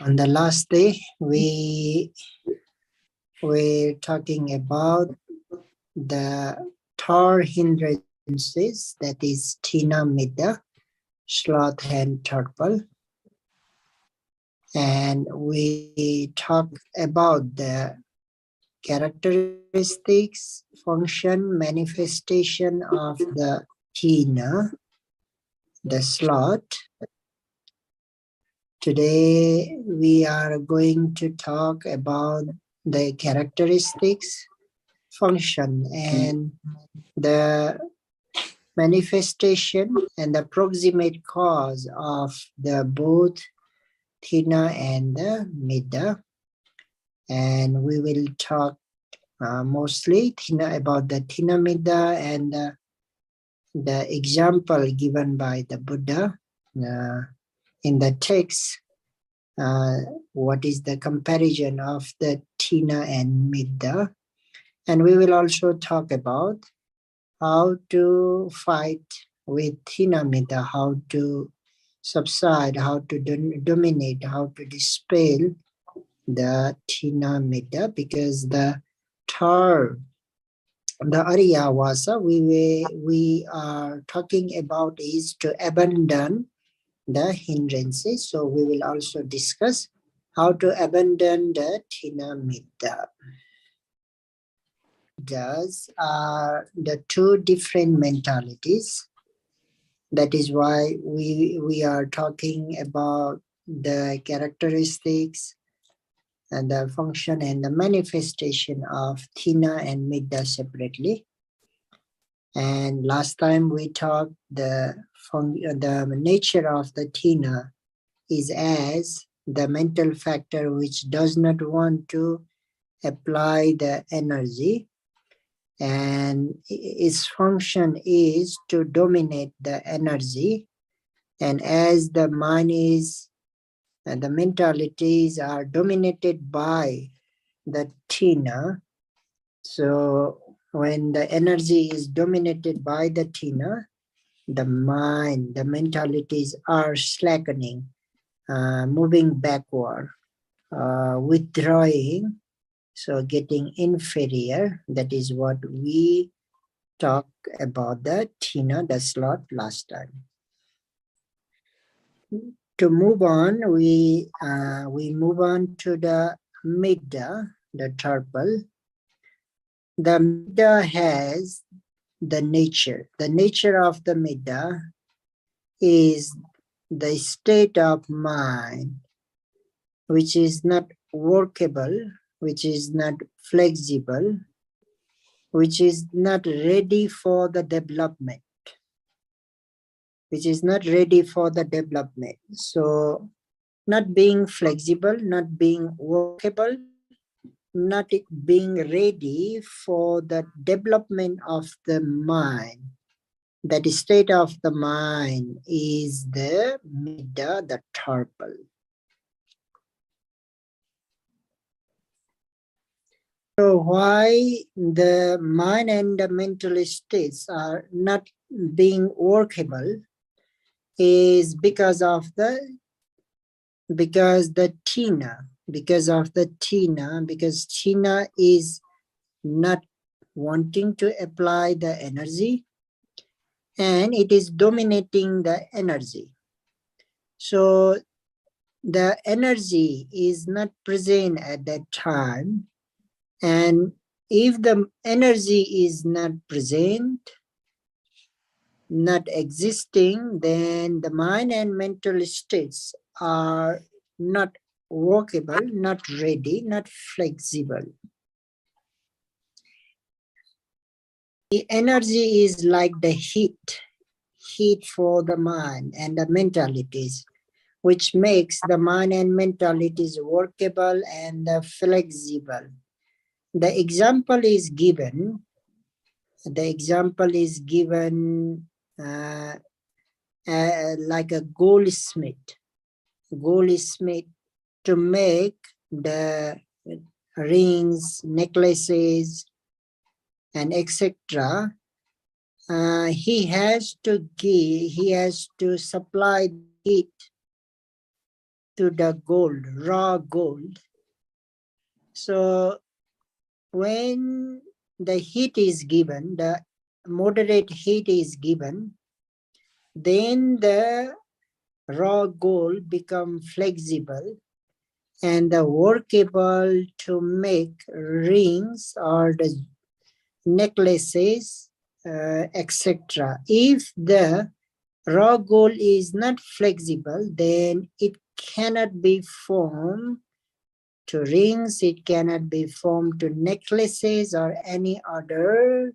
On the last day, we were talking about the Thor hindrances, that is Tina Midda, Sloth and Turtle. And we talked about the characteristics, function, manifestation of the Tina, the sloth. Today we are going to talk about the characteristics, function, and the manifestation and the proximate cause of the both Thina and the Midda. And we will talk mostly about the Thina Midda and the example given by the Buddha in the text. What is the comparison of the Thina and Midda? And we will also talk about how to fight with Thina Midda, how to subside, how to dominate, how to dispel the Thina Midda, because the third, the Arya Vasa we are talking about is to abandon the hindrances. So we will also discuss how to abandon the Thina Midda. Those are the two different mentalities. That is why we are talking about the characteristics and the function and the manifestation of Thina and Midda separately. And last time we talked the nature of the Thina is as the mental factor which does not want to apply the energy, and its function is to dominate the energy. And as the mind is and the mentalities are dominated by the Thina, so when the energy is dominated by the Thina, the mind, the mentalities are slackening, moving backward, withdrawing, so getting inferior. That is what we talked about the Thina, the sloth, last time. To move on, we move on to the Midda, the turtle. The Midda has the nature. The nature of the Midda is the state of mind which is not workable, which is not flexible, which is not ready for the development, which is not ready for the development. So not being flexible, not being workable, not being ready for the development of the mind. That state of the mind is the Midda, the turtle. So why the mind and the mental states are not being workable is because Thina, because Thina is not wanting to apply the energy, and it is dominating the energy. So the energy is not present at that time, and if the energy is not present, not existing, then the mind and mental states are not workable, not ready, not flexible. The energy is like the heat for the mind and the mentalities, which makes the mind and mentalities workable and flexible. The example is given. Like a goldsmith to make the rings, necklaces, and etc. He has to supply heat to the gold, raw gold. So when the heat is given, the moderate heat is given, then the raw gold become flexible and workable to make rings or the necklaces, etc. If the raw gold is not flexible, then it cannot be formed to rings, it cannot be formed to necklaces or any other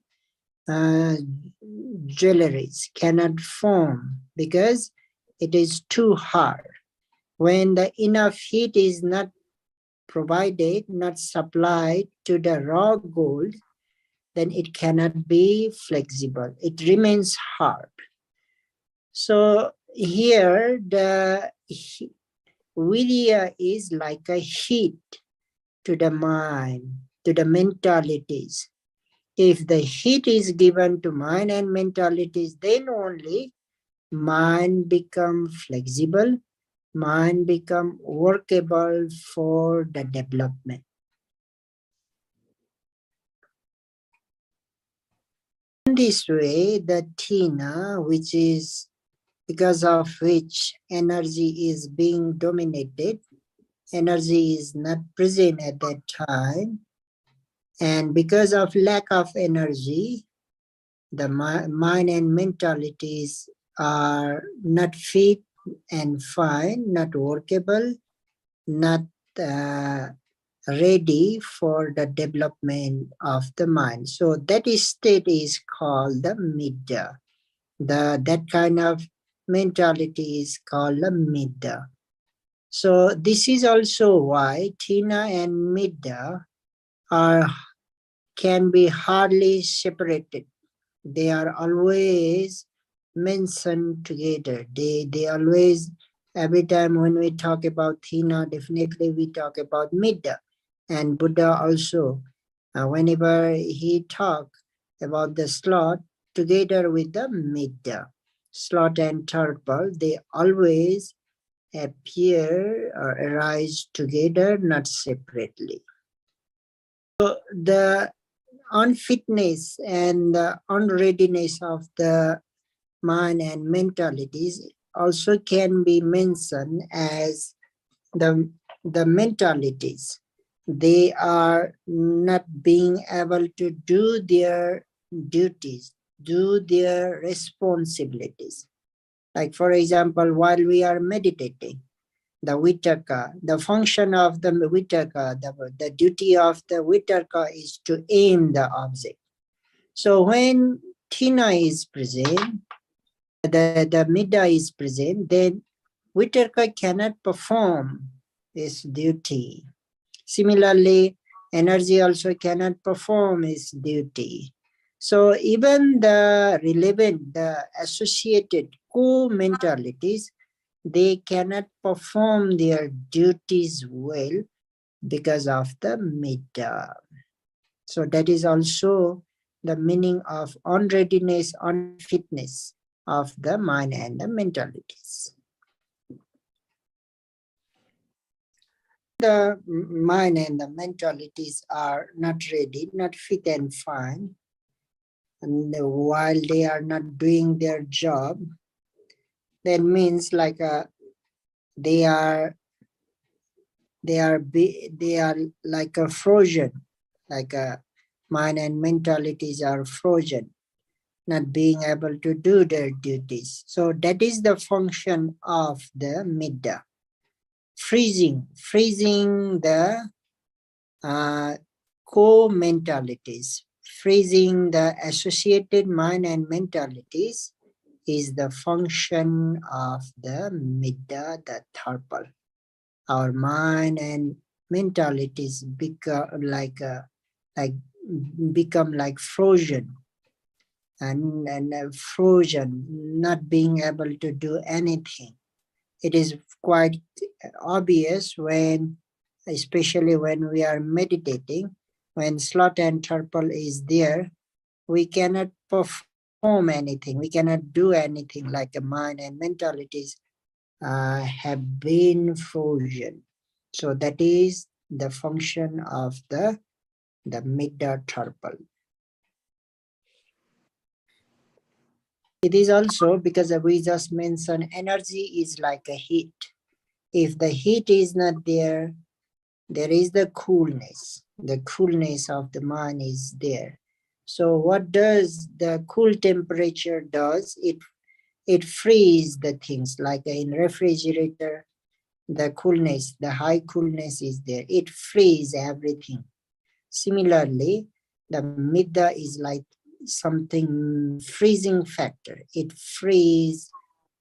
jewelries, cannot form because it is too hard. When the enough heat is not provided, not supplied to the raw gold, then it cannot be flexible. It remains hard. So here the vidya is like a heat to the mind, to the mentalities. If the heat is given to mind and mentalities, then only mind become flexible, mind become workable for the development. In this way, the Tina, which is because of which energy is being dominated, energy is not present at that time, and because of lack of energy, the mind and mentalities are not fit and fine, not workable, not ready for the development of the mind. So that state is called the midda. That kind of mentality is called the midda. So this is also why Tina and midda can be hardly separated. They are always mentioned together. They always, every time when we talk about Tina, definitely we talk about midda. And Buddha also, whenever he talk about the sloth, together with the midda, sloth and turtle, they always appear or arise together, not separately. So the unfitness and the unreadiness of the mind and mentalities also can be mentioned as the mentalities. They are not being able to do their duties, do their responsibilities. Like for example, while we are meditating, the vitaka, the function of the vitaka, the duty of the vitaka is to aim the object. So when Tina is present, the midda is present, then Vitarka cannot perform its duty. Similarly, energy also cannot perform its duty. So even the relevant, the associated co-mentalities, they cannot perform their duties well because of the midda. So that is also the meaning of unreadiness, unfitness of the mind and the mentalities. The mind and the mentalities are not ready, not fit and fine, and while they are not doing their job, that means like they are like a frozen, like a mind and mentalities are frozen, not being able to do their duties. So that is the function of the midda. Freezing the co-mentalities, freezing the associated mind and mentalities is the function of the midda, the tharpal. Our mind and mentalities become like frozen and frozen, not being able to do anything. It is quite obvious when, especially when we are meditating, when sloth and turtle is there, we cannot perform anything. We cannot do anything like the mind and mentalities have been frozen. So that is the function of the metaturple. It is also because we just mentioned energy is like a heat. If the heat is not there, there is the coolness. The coolness of the mind is there. So what does the cool temperature does? It frees the things like in refrigerator. The coolness, the high coolness is there. It frees everything. Similarly, the midda is like something freezing factor. It frees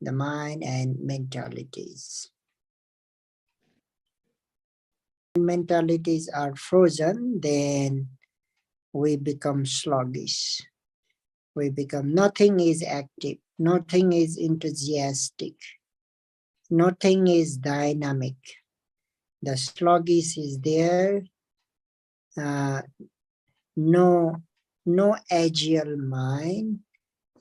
the mind and mentalities. Mentalities are frozen, then we become sluggish. We become, nothing is active, nothing is enthusiastic, nothing is dynamic. The sluggish is there, no agile mind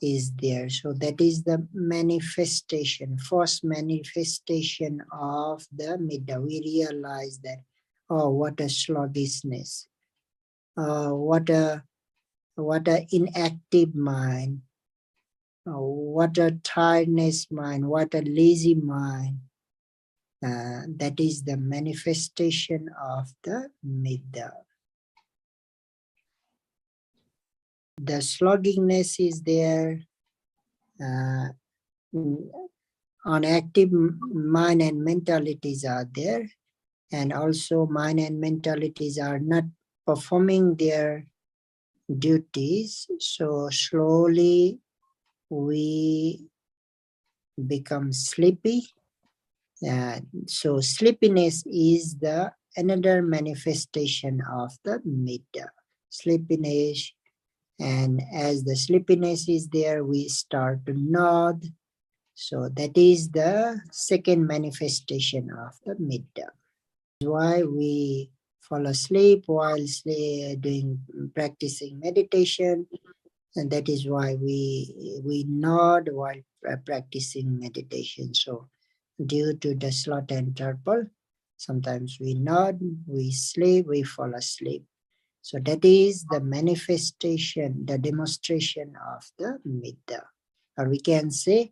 is there. So that is the manifestation, first manifestation of the midda. We realize that, oh, what a sluggishness, what a inactive mind, what a tiredness mind, what a lazy mind. That is the manifestation of the midda. The sluggishness is there. On active mind and mentalities are there, and also mind and mentalities are not performing their duties. So slowly we become sleepy. So sleepiness is the another manifestation of the midda. Sleepiness, and as the sleepiness is there, we start to nod. So that is the second manifestation of the midda. Why we fall asleep while doing practicing meditation, and that is why we nod while practicing meditation. So due to the slot and turple, sometimes we nod, we sleep, we fall asleep. So that is the manifestation, the demonstration of the midda. Or we can say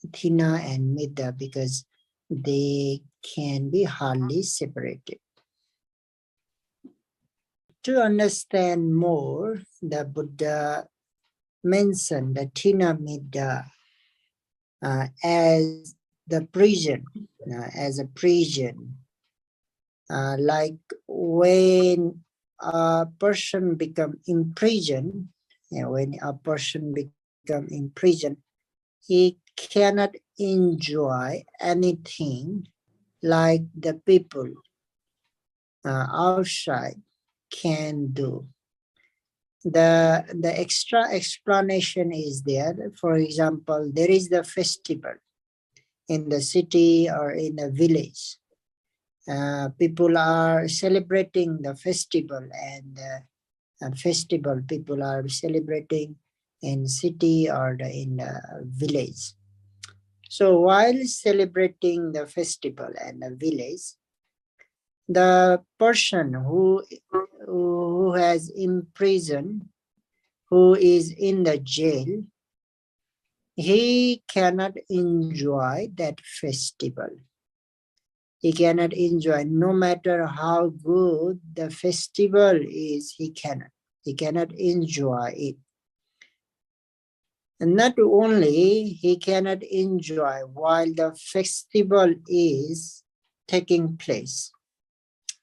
thina and midda because they can be hardly separated. To understand more, the Buddha mentioned the thina midda as the prison, as a prison. Like when a person become imprisoned, when a person become imprisoned, he cannot enjoy anything like the people outside can do. The extra explanation is there. For example, there is the festival in the city or in a village. People are celebrating the festival, and festival people are celebrating in city or in the village. So while celebrating the festival and the village, the person who has imprisoned, who is in the jail, he cannot enjoy that festival. He cannot enjoy, no matter how good the festival is, he cannot enjoy it. And not only he cannot enjoy while the festival is taking place,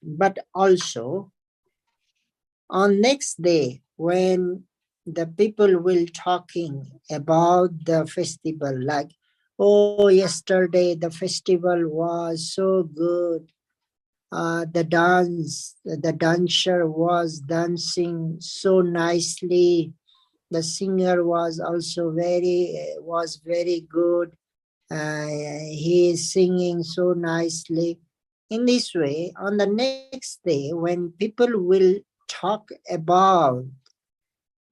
but also on next day when the people will talking about the festival, like, oh, yesterday the festival was so good. The dancer was dancing so nicely. The singer was also very good. He is singing so nicely. In this way, on the next day, when people will talk about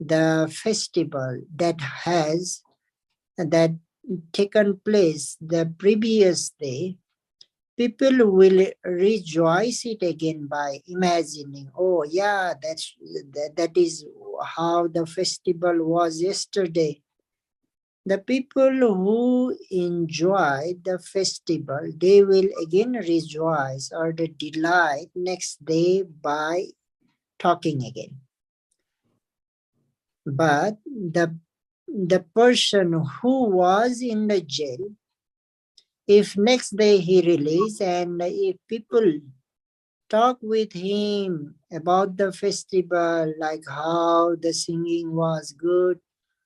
the festival that taken place the previous day, people will rejoice it again by imagining, oh yeah, that is how the festival was yesterday. The people who enjoy the festival, they will again rejoice or the delight next day by talking again. But the person who was in the jail, if next day he released and if people talk with him about the festival, like how the singing was good,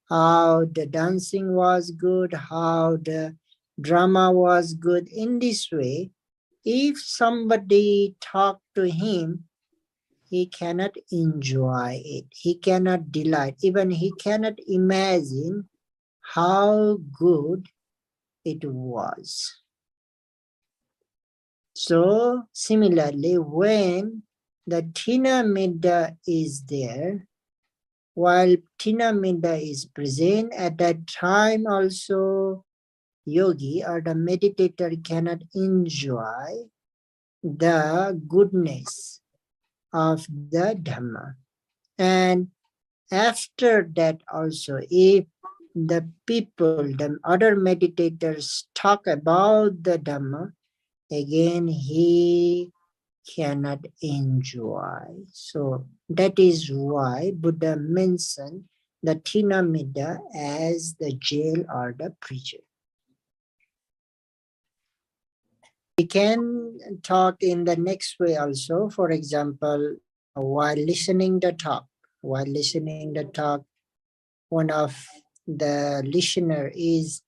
how the dancing was good, how the drama was good, in this way, if somebody talk to him, he cannot enjoy it, he cannot delight, even he cannot imagine how good it was. So similarly, when the Tina Midda is there, while Tina Midda is present, at that time also yogi or the meditator cannot enjoy the goodness of the Dhamma. And after that also, if the people, the other meditators talk about the Dhamma, again he cannot enjoy. So that is why Buddha mentioned the Tinamida as the jail or the prison. We can talk in the next way also. For example, while listening the talk, one of the listener is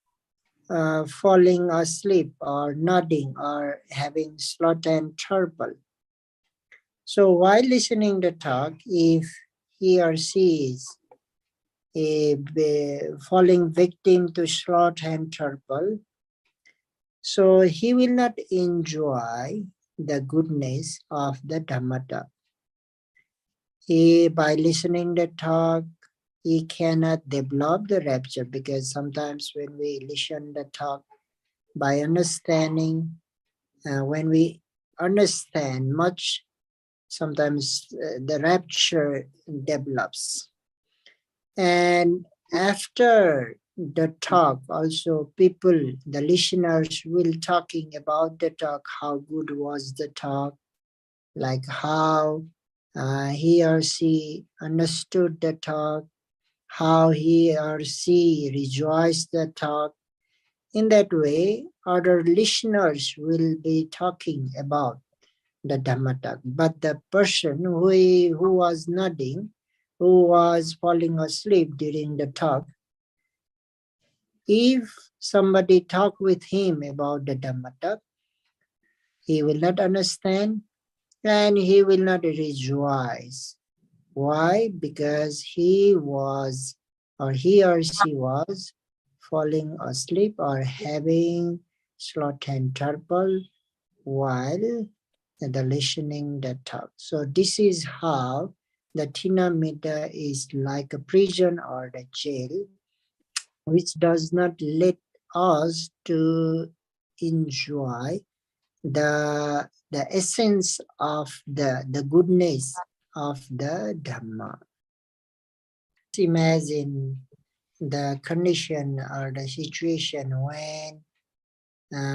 falling asleep or nodding or having sloth and torpor. So while listening the talk, if he or she is falling victim to sloth and torpor, so he will not enjoy the goodness of the Dhammata. By listening the talk, he cannot develop the rapture, because sometimes when we listen the talk by understanding, when we understand much, sometimes the rapture develops. And after the talk, also people, the listeners will talking about the talk, how good was the talk, like how he or she understood the talk, how he or she rejoiced the talk. In that way, other listeners will be talking about the Dhammatak. But the person who was nodding, who was falling asleep during the talk, if somebody talk with him about the Dhammatak, he will not understand and he will not rejoice. Why? Because he was, or he or she was, falling asleep or having sloth and torpor while the listening the talk. So this is how the Tinamita is like a prison or the jail, which does not let us to enjoy the essence of the goodness of the Dhamma. Imagine the condition or the situation when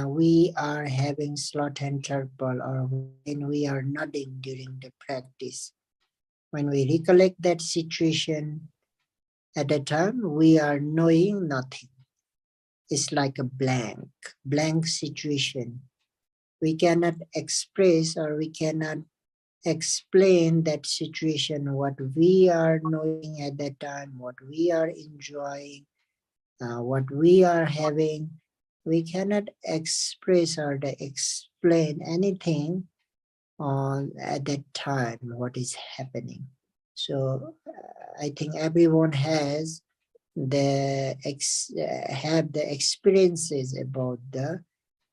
we are having sloth and torpor, or when we are nodding during the practice. When we recollect that situation, at the time we are knowing nothing. It's like a blank situation. We cannot express or we cannot explain that situation, what we are knowing at that time, what we are enjoying, what we are having. We cannot express or explain anything on at that time what is happening. So I think everyone has have the experiences about the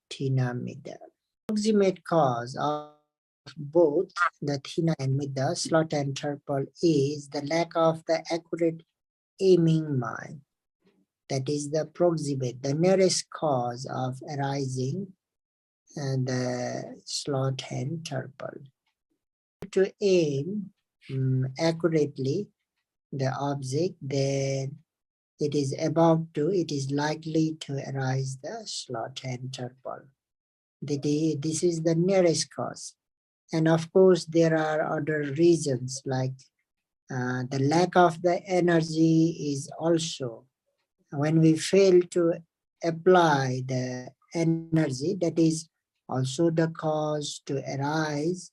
Tinamida. Proximate cause of both the Thina and Midda, sloth and torpor, is the lack of the accurate aiming mind. that is the proximate, the nearest cause of arising the slot hand turple. To aim accurately the object, then it is likely to arise the slot hand turple. This is the nearest cause. And of course, there are other reasons like the lack of the energy is also, when we fail to apply the energy, that is also the cause to arise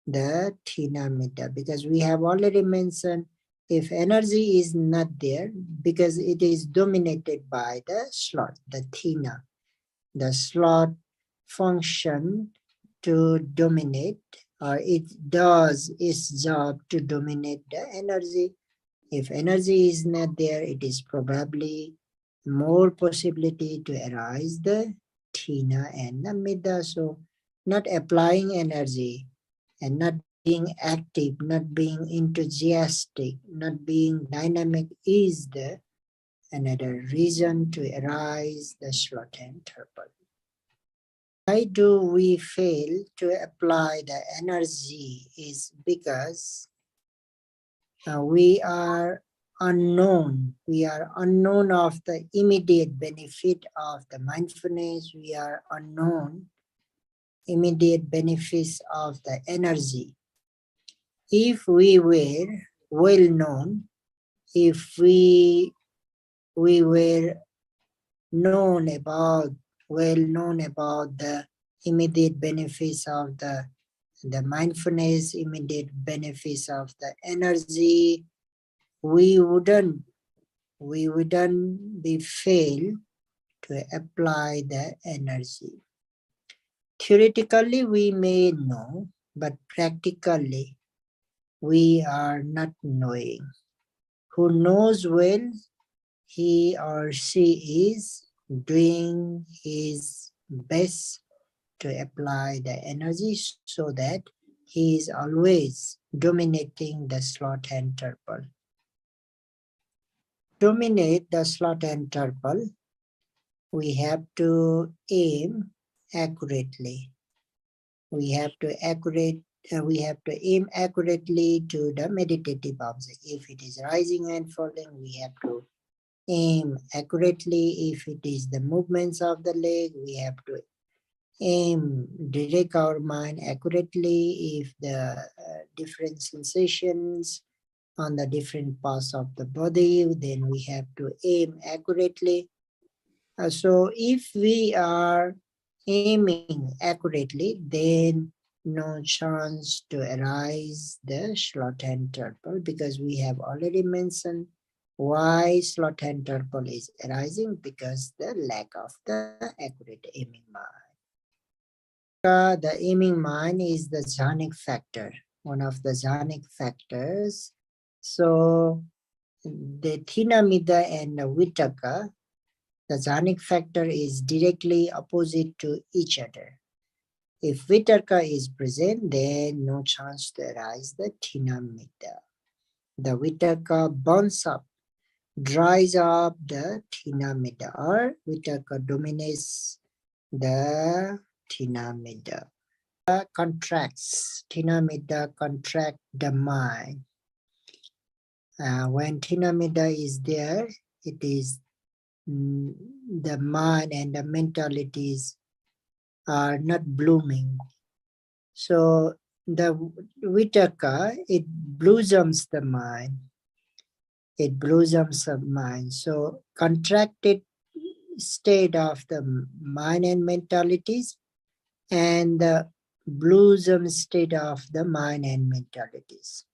the thina middha, because we have already mentioned if energy is not there, because it is dominated by the slot, the thina. The slot function to dominate, or it does its job to dominate the energy. If energy is not there, it is probably more possibility to arise the thina and the middha. So not applying energy and not being active, not being enthusiastic, not being dynamic is the another reason to arise the slot and turtle. Why do we fail to apply the energy is because we are unknown. We are unknown of the immediate benefit of the mindfulness. We are unknown immediate benefits of the energy. If we were well known, if we were well known about the immediate benefits of the mindfulness, immediate benefits of the energy, we wouldn't be fail to apply the energy. Theoretically, we may know, but practically, we are not knowing. Who knows well, he or she is doing his best to apply the energy so that he is always dominating the slot and turtle. Dominate the slot and turtle, we have to aim accurately. We have to aim accurately to the meditative object. If it is rising and falling, we have to aim accurately. If it is the movements of the leg, we have to direct our mind accurately. If the different sensations on the different parts of the body, then we have to aim accurately. So if we are aiming accurately, then no chance to arise the slot and turtle, because we have already mentioned why slot and turtle is arising, because the lack of the accurate aiming mind. The aiming mind is the jhanic factor, one of the jhanic factors. So the thina middha and the vitakka, the jhanic factor is directly opposite to each other. If vitakka is present, then no chance to arise the thina middha. The vitakka burns up, dries up the thina middha, or vitakka dominates the thina middha. Contracts, thina middha contract the mind. When thina middha is there, it is the mind and the mentalities are not blooming. So the vitakka, it blossoms the mind. It blossoms the mind. So contracted state of the mind and mentalities, and the blossom state of the mind and mentalities,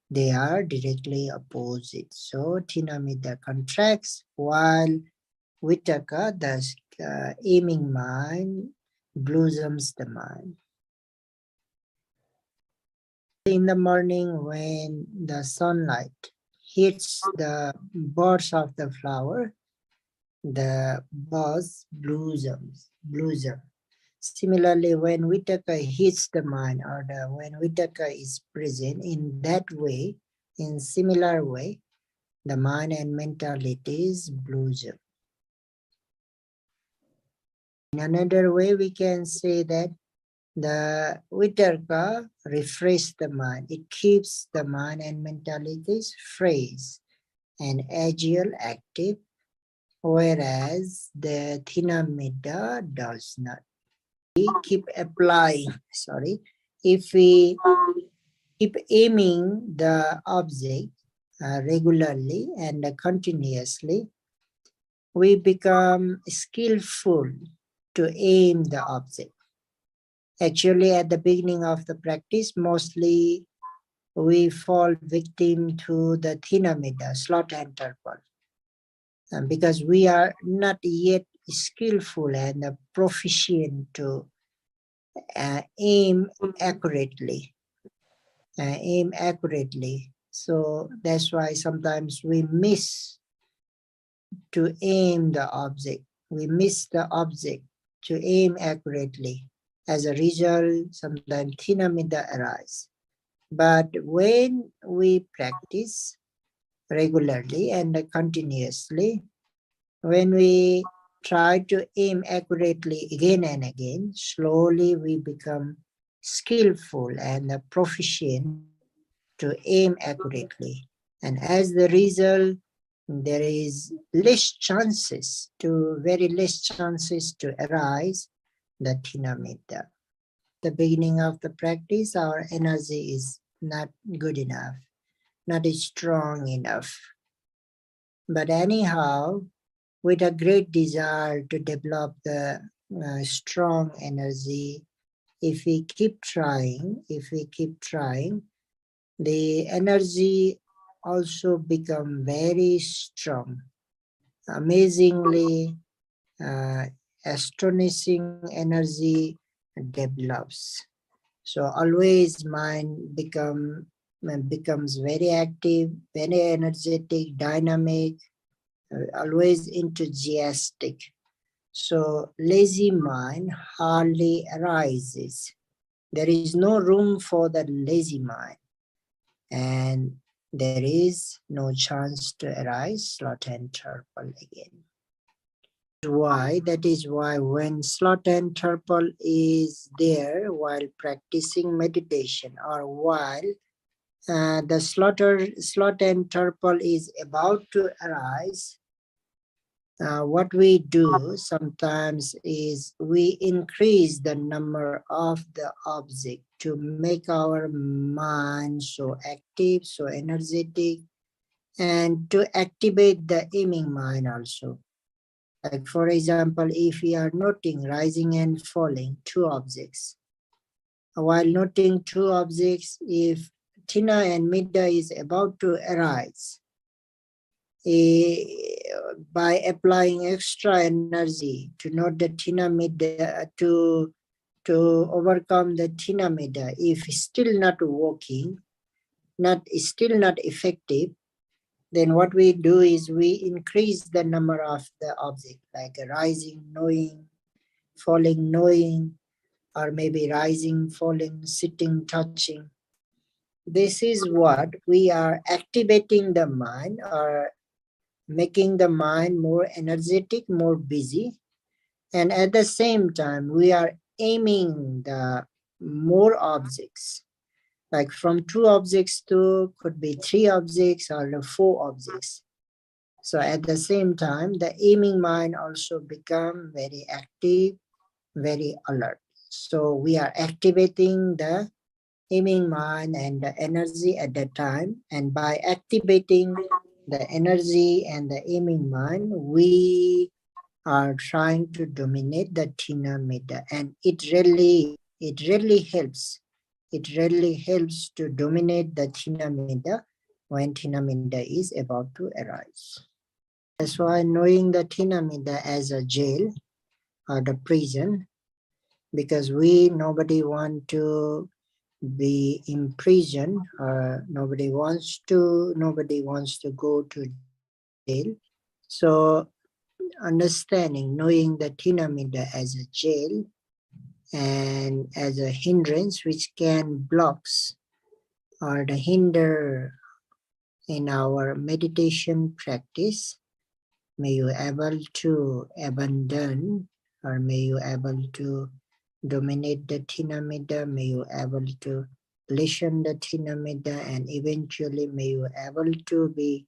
they are directly opposite. So thina middha contracts, while vitakka, the aiming mind, blossoms the mind. In the morning, when the sunlight hits the buds of the flower, the buds blossom. Similarly, when vitakka hits the mind, or when vitakka is present in that way, in similar way, the mind and mentalities blossom. In another way, we can say that the vitarka refreshes the mind. It keeps the mind and mentalities fresh and agile, active, whereas the thinamida does not. We keep applying, if we keep aiming the object regularly and continuously, we become skillful to aim the object. Actually, at the beginning of the practice, mostly we fall victim to the thinamida, sloth and torpor, because we are not yet skillful and proficient to aim accurately. So that's why sometimes we miss to aim the object. We miss the object to aim accurately. As a result, sometimes thinamida arise. But when we practice regularly and continuously, when we try to aim accurately again and again, slowly we become skillful and proficient to aim accurately. And as the result, there is very less chances to arise the thinamida. The beginning of the practice, our energy is not good enough, not strong enough. But anyhow, with a great desire to develop the strong energy, if we keep trying, the energy also become very strong. Amazingly, astonishing energy develops. So always mind becomes very active, very energetic, dynamic, always enthusiastic. So lazy mind hardly arises. There is no room for the lazy mind, and there is no chance to arise sloth and torpor again. That is why when sloth and torpor is there while practicing meditation, or while the sloth and torpor is about to arise, what we do sometimes is we increase the number of the object to make our mind so active, so energetic, and to activate the aiming mind also. Like for example, if we are noting rising and falling two objects, while noting two objects, if Thina and Midda is about to arise, by applying extra energy to note the Thina Midda, to overcome the Thina Midda, if still not working, still not effective, then what we do is we increase the number of the object, like rising, knowing, falling, knowing, or maybe rising, falling, sitting, touching. This is what we are activating the mind, or making the mind more energetic, more busy. And at the same time, we are aiming the more objects. Like from two objects to could be three objects or four objects. So at the same time, the aiming mind also become very active, very alert. So we are activating the aiming mind and the energy at that time. And by activating the energy and the aiming mind, we are trying to dominate the Thina Midda. And it really helps. It really helps to dominate the Thina Midda when Thina Midda is about to arise. That's why knowing the Thina Midda as a jail or the prison, because nobody want to be in prison, or nobody wants to go to jail. So understanding, knowing the Thina Midda as a jail and as a hindrance which can blocks or the hinder in our meditation practice, may you able to abandon or may you able to dominate the Thina Middha, may you able to lessen the Thina Middha, and eventually may you able to be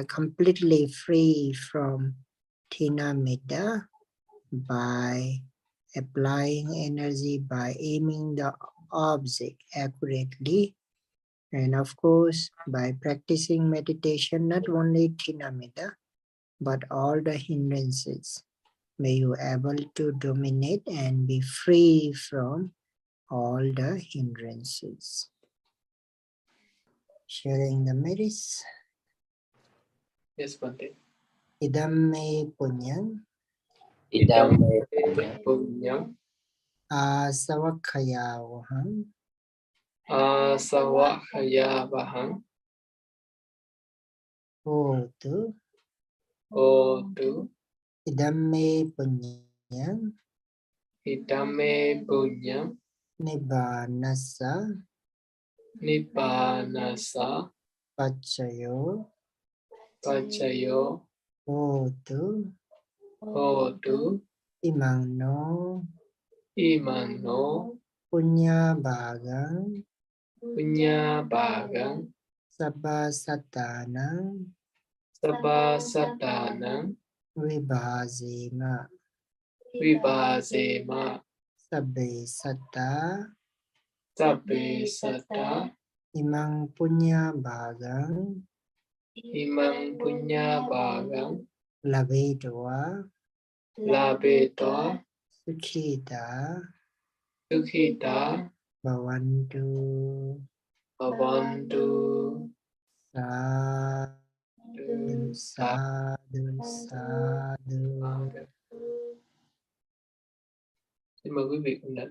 completely free from Thina Middha by applying energy, by aiming the object accurately, and of course by practicing meditation, not only Thina Middha but all the hindrances. May you able to dominate and be free from all the hindrances. Sharing the merits. Yes, Bhante. Idam me punyam Idam punyam asavakhayavaham asavakhayavaham hotu. otu Idam me punyam idame punyam nibbanasa nibbanasa pachayo pachayo hotu hotu imano imano punya bhagang punya bhagang sabba satanang sabba satanang vibhazema vibhasema sabbe satta sabbe satta imang punya bhagang imang punya bhagang labedva labetva sukhita sukhita bhavantu bhavantu sadhu sadhu sadhu. Xin mời quý vị cùng đọc.